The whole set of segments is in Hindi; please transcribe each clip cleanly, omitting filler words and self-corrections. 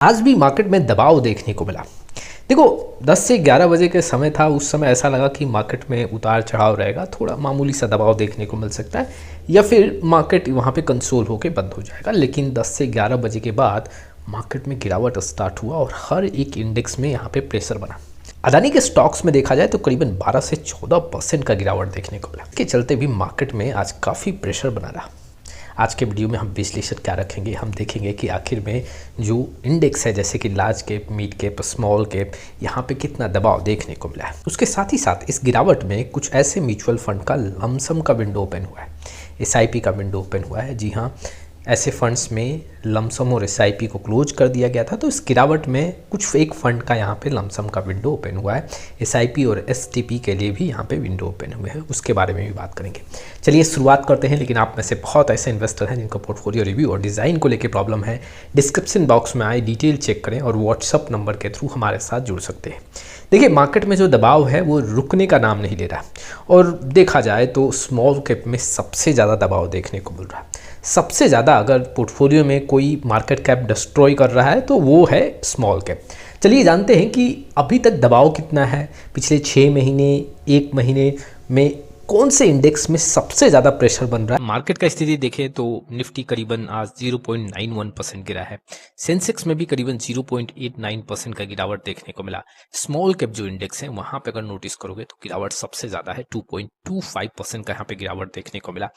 आज भी मार्केट में दबाव देखने को मिला। देखो 10 से 11 बजे के समय था, उस समय ऐसा लगा कि मार्केट में उतार चढ़ाव रहेगा, थोड़ा मामूली सा दबाव देखने को मिल सकता है या फिर मार्केट वहाँ पे कंसोल होकर बंद हो जाएगा। लेकिन 10 से 11 बजे के बाद मार्केट में गिरावट स्टार्ट हुआ और हर एक इंडेक्स में यहाँ पे प्रेशर बना। अदानी के स्टॉक्स में देखा जाए तो करीबन 12 से 14% का गिरावट देखने को मिला। इसके चलते भी मार्केट में आज काफ़ी प्रेशर बना रहा। आज के वीडियो में हम विश्लेषण क्या रखेंगे, हम देखेंगे कि आखिर में जो इंडेक्स है जैसे कि large cap, mid cap, small cap, यहाँ पे कितना दबाव देखने को मिला है। उसके साथ ही साथ इस गिरावट में कुछ ऐसे म्यूचुअल फंड का लमसम का विंडो ओपन हुआ है, एसआईपी का विंडो ओपन हुआ है। जी हाँ, ऐसे फंड्स में लमसम और एसआईपी को क्लोज कर दिया गया था, तो इस गिरावट में कुछ फेक फंड का यहाँ पे लमसम का विंडो ओपन हुआ है। एसआईपी और एसटीपी के लिए भी यहाँ पे विंडो ओपन हुए हैं, उसके बारे में भी बात करेंगे। चलिए शुरुआत करते हैं। लेकिन आप में से बहुत ऐसे इन्वेस्टर हैं जिनका पोर्टफोलियो रिव्यू और डिज़ाइन को लेकर प्रॉब्लम है, डिस्क्रिप्शन बॉक्स में आए डिटेल चेक करें और व्हाट्सअप नंबर के थ्रू हमारे साथ जुड़ सकते हैं। देखिए, मार्केट में जो दबाव है वो रुकने का नाम नहीं ले रहा और देखा जाए तो स्मॉल कैप में सबसे ज़्यादा दबाव देखने को मिल रहा है। सबसे ज़्यादा अगर पोर्टफोलियो में कोई मार्केट कैप डिस्ट्रॉय कर रहा है तो वो है स्मॉल कैप। चलिए जानते हैं कि अभी तक दबाव कितना है, पिछले 6 महीने, 1 महीने में कौन से इंडेक्स में सबसे ज़्यादा प्रेशर बन रहा है। मार्केट का स्थिति देखें तो निफ्टी करीबन आज 0.91% गिरा है। सेंसेक्स में भी करीबन 0.89% का गिरावट देखने को मिला। स्मॉल कैप जो इंडेक्स है वहां पे अगर नोटिस करोगे तो गिरावट सबसे ज़्यादा है, 2.25% का यहाँ पे गिरावट देखने को मिला।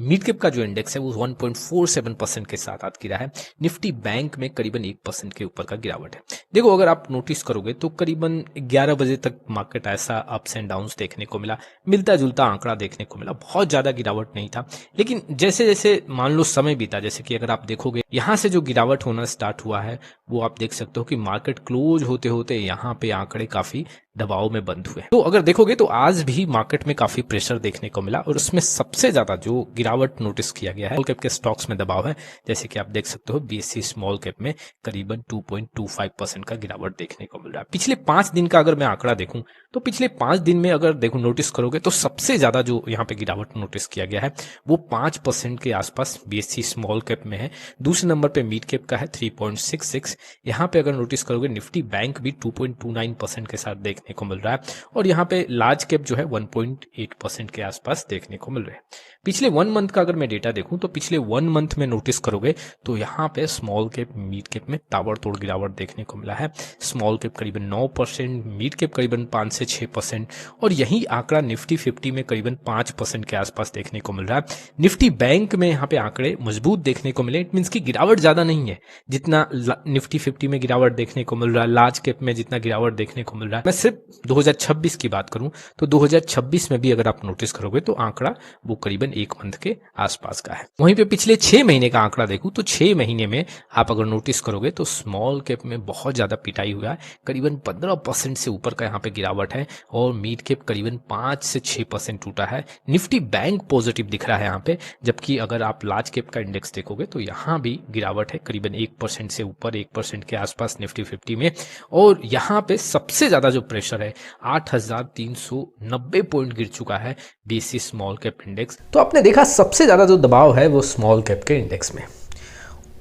मिड कैप का जो इंडेक्स है वो 1.47% के साथ आज गिरा है। निफ्टी बैंक में करीबन 1% के ऊपर का गिरावट है। देखो, अगर आप नोटिस करोगे तो करीबन 11 बजे तक मार्केट ऐसा अप्स एंड डाउन्स देखने को मिला, मिलता जुलता आंकड़ा देखने को मिला, बहुत ज्यादा गिरावट नहीं था। लेकिन जैसे जैसे मान लो समय बीता, जैसे कि अगर आप देखोगे यहां से जो गिरावट होना स्टार्ट हुआ है वो आप देख सकते हो कि मार्केट क्लोज होते होते यहाँ पे आंकड़े काफी दबाव में बंद हुए। तो अगर देखोगे तो आज भी मार्केट में काफी प्रेशर देखने को मिला और उसमें सबसे ज्यादा जो गिरावट नोटिस किया गया है स्मॉल कैप के स्टॉक्स में दबाव है। जैसे कि आप देख सकते हो बीएसई स्मॉल कैप में करीबन 2.25% का गिरावट देखने को मिल रहा है। पिछले 5 दिन का अगर मैं आंकड़ा देखूं तो पिछले 5 दिन में अगर देखो नोटिस करोगे तो सबसे ज्यादा जो यहाँ पे गिरावट नोटिस किया गया है वो 5% के आसपास बीएसई स्मॉल कैप में है। दूसरे नंबर पे मिड कैप का है 3.66। यहाँ पे अगर नोटिस करोगे निफ्टी बैंक भी 2.29% के साथ देखने को मिल रहा है और यहाँ पे लार्ज कैप जो है 1.8% के आसपास देखने को मिल रहे हैं। पिछले 1 मंथ का अगर मैं डेटा देखूं तो पिछले 1 मंथ में नोटिस करोगे तो यहाँ पे स्मॉल कैप, मिड कैप में ताबड़तोड़ गिरावट देखने को मिला है। स्मॉल कैप करीबन 9%, मिड कैप करीबन 5 से 6% और यही आंकड़ा निफ्टी 50 में करीबन 5% के आसपास देखने को मिल रहा है। निफ्टी बैंक में यहाँ पे आंकड़े मजबूत देखने को मिले। इट मीन्स की गिरावट ज्यादा नहीं है जितना निफ्टी 50 में गिरावट देखने को मिल रहा है, लार्ज कैप में जितना गिरावट देखने को मिल रहा है। मैं सिर्फ 2026 की बात करूं तो 2026 में भी अगर आप नोटिस करोगे तो आंकड़ा वो करीबन 1 मंथ के आसपास का है। वहीं पे पिछले 6 महीने का आंकड़ा देखूं तो 6 महीने में आप अगर नोटिस करोगे तो स्मॉल कैप में बहुत ज्यादा पिटाई हुआ है, करीबन 15% से ऊपर का यहाँ पे गिरावट है और मिड कैप करीबन 5 से 6% टूटा है। निफ्टी बैंक पॉजिटिव दिख रहा है यहाँ पे, जबकि अगर आप लार्ज कैप का इंडेक्स देखोगे तो यहाँ भी गिरावट है, करीबन 1% से ऊपर, 1% के आसपास निफ्टी 50 में। और यहाँ पे सबसे ज्यादा जो प्रेशर है 8,390 पॉइंट गिर चुका है बीएसई स्मॉल कैप इंडेक्स। तो आपने देखा सबसे ज्यादा जो दबाव है वो स्मॉल कैप के इंडेक्स में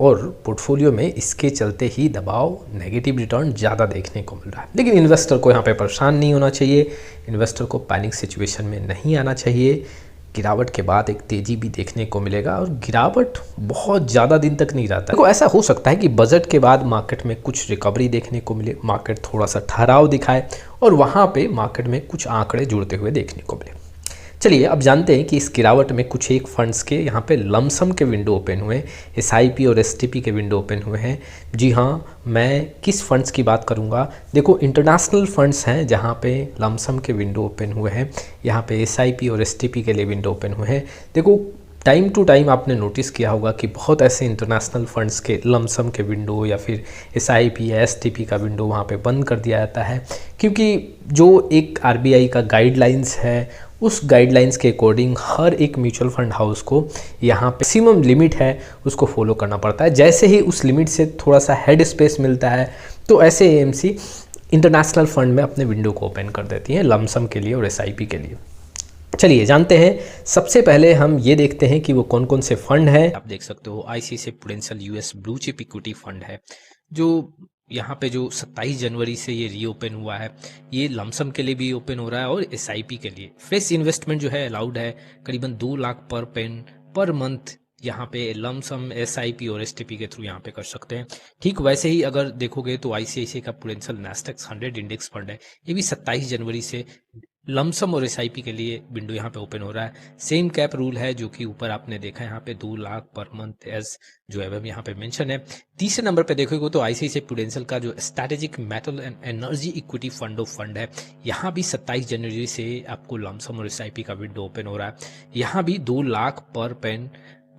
और पोर्टफोलियो में इसके चलते ही दबाव, नेगेटिव रिटर्न ज़्यादा देखने को मिल रहा है। लेकिन इन्वेस्टर को यहाँ पे परेशान नहीं होना चाहिए, इन्वेस्टर को पैनिक सिचुएशन में नहीं आना चाहिए। गिरावट के बाद एक तेज़ी भी देखने को मिलेगा और गिरावट बहुत ज़्यादा दिन तक नहीं रहता। देखो, ऐसा हो सकता है कि बजट के बाद मार्केट में कुछ रिकवरी देखने को मिले, मार्केट थोड़ा सा ठहराव दिखाए और वहाँ पे मार्केट में कुछ आंकड़े जुड़ते हुए देखने को मिले। चलिए अब जानते हैं कि इस गिरावट में कुछ एक फंड्स के यहाँ पे लमसम के विंडो ओपन हुए, एसआईपी और एसटीपी के विंडो ओपन हुए हैं। जी हाँ, मैं किस फंड्स की बात करूँगा। देखो, इंटरनेशनल फंड्स हैं जहाँ पे लमसम के विंडो ओपन हुए हैं, यहाँ पे एसआईपी और एसटीपी के लिए विंडो ओपन हुए हैं। देखो, टाइम टू टाइम आपने नोटिस किया होगा कि बहुत ऐसे इंटरनेशनल फंड्स के लमसम के विंडो या फिर एसआईपी या एसटीपी का विंडो वहाँ पे बंद कर दिया जाता है, क्योंकि जो एक आरबीआई का गाइडलाइंस है उस गाइडलाइंस के अकॉर्डिंग हर एक म्यूचुअल फंड हाउस को यहाँ पे मैक्सिमम लिमिट है उसको फॉलो करना पड़ता है। जैसे ही उस लिमिट से थोड़ा सा हेड स्पेस मिलता है तो ऐसे एएमसी इंटरनेशनल फंड में अपने विंडो को ओपन कर देती हैं लमसम के लिए और एसआईपी के लिए। चलिए जानते हैं। सबसे पहले हम ये देखते हैं कि वो कौन कौन से फंड हैं। आप देख सकते हो ICICI prudential US blue chip equity fund है, जो यहाँ पे जो 27 जनवरी से ये रीओपन हुआ है, ये लमसम के लिए भी ओपन हो रहा है और एसआईपी के लिए। फ्रेश इन्वेस्टमेंट जो है अलाउड है, करीबन 2 लाख पर पेन पर मंथ यहाँ पे लमसम एसआईपी और एसटीपी के थ्रू यहाँ पे कर सकते हैं। ठीक वैसे ही अगर देखोगे तो आईसीआईसीआई का प्रूडेंशियल नैस्डैक 100 इंडेक्स फंड है, ये भी 27 जनवरी से लमसम और एसआईपी के लिए विंडो यहाँ पे ओपन हो रहा है। सेम कैप रूल है जो कि ऊपर आपने देखा है, यहाँ पे 2 लाख पर मंथ एज जो है यहाँ पे मेंशन है। तीसरे नंबर पे देखोगे तो आईसीआईसीआई प्रूडेंशियल का जो strategic metal and energy equity fund of fund है, यहाँ भी 27 जनवरी से आपको लमसम और एसआईपी का विंडो ओपन हो रहा है। यहाँ भी 2 लाख पर पेन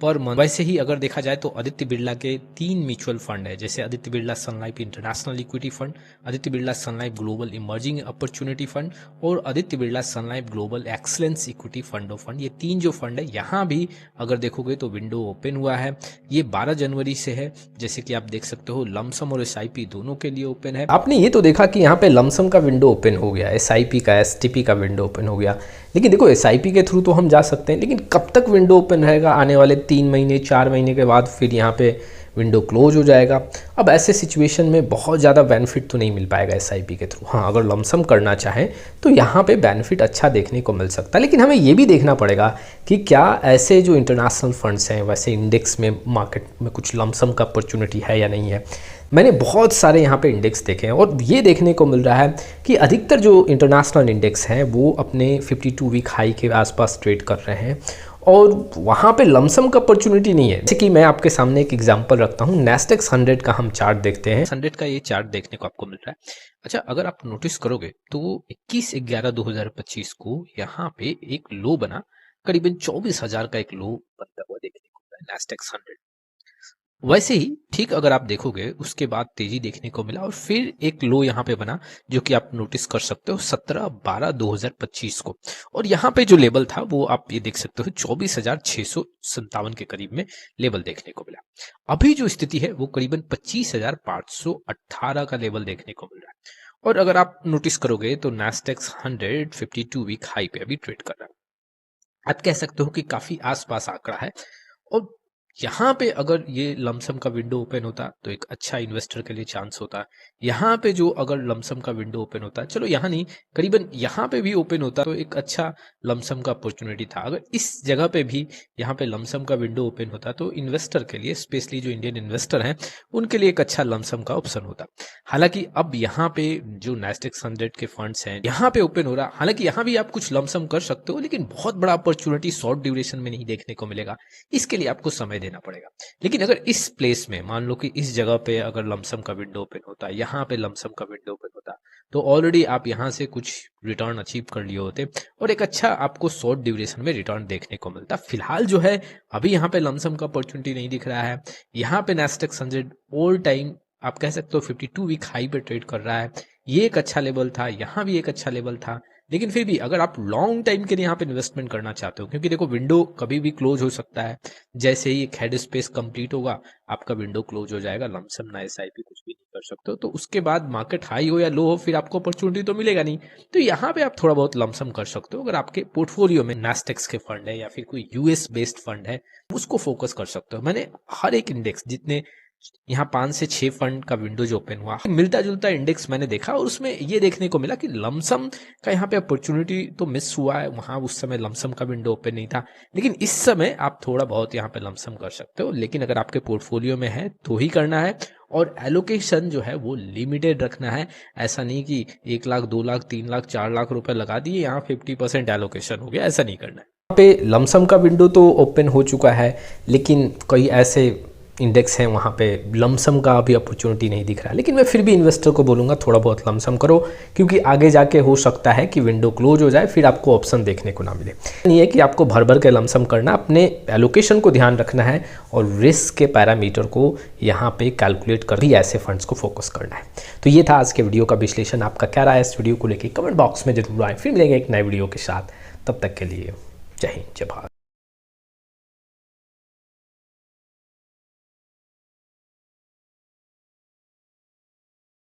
पर मंथ। वैसे ही अगर देखा जाए तो आदित्य बिरला के 3 म्यूचुअल फंड है, जैसे Aditya Birla Sun Life international equity fund, Aditya Birla Sun Life global emerging opportunity fund और Aditya Birla Sun Life global excellence equity fund of fund. ये 3 जो फंड है यहाँ भी अगर देखोगे तो विंडो ओपन हुआ है। ये 12 जनवरी से है, जैसे कि आप देख सकते हो लमसम और एसआईपी दोनों के लिए ओपन है। आपने ये तो देखा कि यहाँ पे लमसम का विंडो ओपन हो गया, एसआईपी का एसटीपी का विंडो ओपन हो गया, लेकिन देखो एसआईपी के थ्रू तो हम जा सकते हैं, लेकिन कब तक विंडो ओपन रहेगा? आने वाले 3 महीने 4 महीने के बाद फिर यहाँ पे विंडो क्लोज हो जाएगा। अब ऐसे सिचुएशन में बहुत ज़्यादा बेनिफिट तो नहीं मिल पाएगा एसआईपी के थ्रू। हाँ, अगर लमसम करना चाहें तो यहाँ पे बेनिफिट अच्छा देखने को मिल सकता है, लेकिन हमें ये भी देखना पड़ेगा कि क्या ऐसे जो इंटरनेशनल फंड्स हैं वैसे इंडेक्स में मार्केट में कुछ लमसम का अपॉर्चुनिटी है या नहीं है। मैंने बहुत सारे यहाँ पे इंडेक्स देखे हैं और ये देखने को मिल रहा है कि अधिकतर जो इंटरनेशनल इंडेक्स हैं वो अपने 52 वीक हाई के आसपास ट्रेड कर रहे हैं और वहाँ पे लमसम का अपॉर्चुनिटी नहीं है। जैसे कि मैं आपके सामने एक एग्जांपल रखता हूँ, नैस्डैक 100 का हम चार्ट देखते हैं। 100 का ये चार्ट देखने को आपको मिल रहा है। अच्छा, अगर आप नोटिस करोगे तो 21/11/2025 को यहाँ पे एक लो बना, करीबन 24,000 का एक लो बनता हुआ देखने को मिला है नैस्डैक 100। वैसे ही ठीक अगर आप देखोगे उसके बाद तेजी देखने को मिला और फिर एक लो यहाँ पे बना, जो कि आप नोटिस कर सकते हो 17/12/2025 को, और यहाँ पे जो लेवल था वो आप ये देख सकते हो 24,657 के करीब में लेवल देखने को मिला। अभी जो स्थिति है वो करीबन 25,518 का लेवल देखने को मिल रहा है। और अगर आप नोटिस करोगे तो नैस्डैक 100 52 वीक हाई पे अभी ट्रेड कर रहा है। आप कह सकते हो कि काफी आसपास आंकड़ा है, और यहाँ पे अगर ये लमसम का विंडो ओपन होता तो एक अच्छा इन्वेस्टर के लिए चांस होता। यहाँ पे जो अगर लमसम का विंडो ओपन होता, चलो यहाँ नहीं, करीबन यहाँ पे भी ओपन होता तो एक अच्छा लमसम का अपॉर्चुनिटी था। अगर इस जगह पे भी यहाँ पे लमसम का विंडो ओपन होता तो इन्वेस्टर के लिए, स्पेशली जो इंडियन इन्वेस्टर हैं, उनके लिए एक अच्छा लमसम का ऑप्शन होता। हालांकि अब यहाँ पे जो नैस्डैक 100 के फंड्स हैं यहाँ पे ओपन हो रहा, हालांकि यहाँ भी आप कुछ लमसम कर सकते हो, लेकिन बहुत बड़ा अपॉर्चुनिटी शॉर्ट ड्यूरेशन में नहीं देखने को मिलेगा। इसके लिए आपको समय देना पड़ेगा। लेकिन अगर इस प्लेस में मान लो कि इस जगह पे अगर लमसम का विंडो ओपन होता, यहाँ पे लमसम का विंडो ओपन होता, तो ऑलरेडी आप यहाँ से कुछ रिटर्न अचीव कर लिए होते और एक अच्छा आपको शॉर्ट ड्यूरेशन में रिटर्न देखने को मिलता। फिलहाल जो है अभी यहाँ पे लमसम का अपॉर्चुनिटी नहीं दिख रहा है। यहाँ पे नैस्डैक 100 ऑल टाइम आप कह सकते हो 52 वीक हाई पे ट्रेड कर रहा है। ये एक अच्छा लेवल था, यहाँ भी एक अच्छा लेवल था, लेकिन फिर भी अगर आप लॉन्ग टाइम के लिए यहाँ पे इन्वेस्टमेंट करना चाहते हो, क्योंकि देखो विंडो कभी भी क्लोज हो सकता है। जैसे ही एक हेड स्पेस कंप्लीट होगा आपका विंडो क्लोज हो जाएगा, लमसम ना एसआईपी कुछ भी नहीं कर सकते हो, तो उसके बाद मार्केट हाई हो या लो हो फिर आपको अपॉर्चुनिटी तो मिलेगा नहीं। तो यहाँ पे आप थोड़ा बहुत लमसम कर सकते हो। अगर आपके पोर्टफोलियो में नैस्डैक के फंड है या फिर कोई यूएस बेस्ड फंड है, उसको फोकस कर सकते हो। मैंने हर एक इंडेक्स, जितने यहाँ 5 से 6 फंड का विंडो जो ओपन हुआ, मिलता जुलता इंडेक्स मैंने देखा और उसमें ये देखने को मिला कि लमसम का यहाँ पे अपॉर्चुनिटी तो मिस हुआ है। वहाँ उस समय लमसम का विंडो ओपन नहीं था, लेकिन इस समय आप थोड़ा बहुत यहाँ पे लमसम कर सकते हो। लेकिन अगर आपके पोर्टफोलियो में है तो ही करना है, और एलोकेशन जो है वो लिमिटेड रखना है। ऐसा नहीं कि 1 लाख 2 लाख 3 लाख 4 लाख रुपए लगा दिए, यहाँ 50% एलोकेशन हो गया, ऐसा नहीं करना है। यहाँ पे लमसम का विंडो तो ओपन हो चुका है, लेकिन कई ऐसे इंडेक्स हैं वहाँ पे लमसम का अभी अपॉर्चुनिटी नहीं दिख रहा है। लेकिन मैं फिर भी इन्वेस्टर को बोलूँगा थोड़ा बहुत लमसम करो, क्योंकि आगे जाके हो सकता है कि विंडो क्लोज हो जाए फिर आपको ऑप्शन देखने को ना मिले। नहीं है कि आपको भर भर के लमसम करना, अपने एलोकेशन को ध्यान रखना है और रिस्क के पैरामीटर को यहाँ पे कैलकुलेट कर भी ऐसे फंड्स को फोकस करना है। तो ये था आज के वीडियो का विश्लेषण। आपका क्या राय है इस वीडियो को लेकर कमेंट बॉक्स में जरूर आए। फिर मिलेंगे एक नए वीडियो के साथ, तब तक के लिए जय हिंद जय भारत।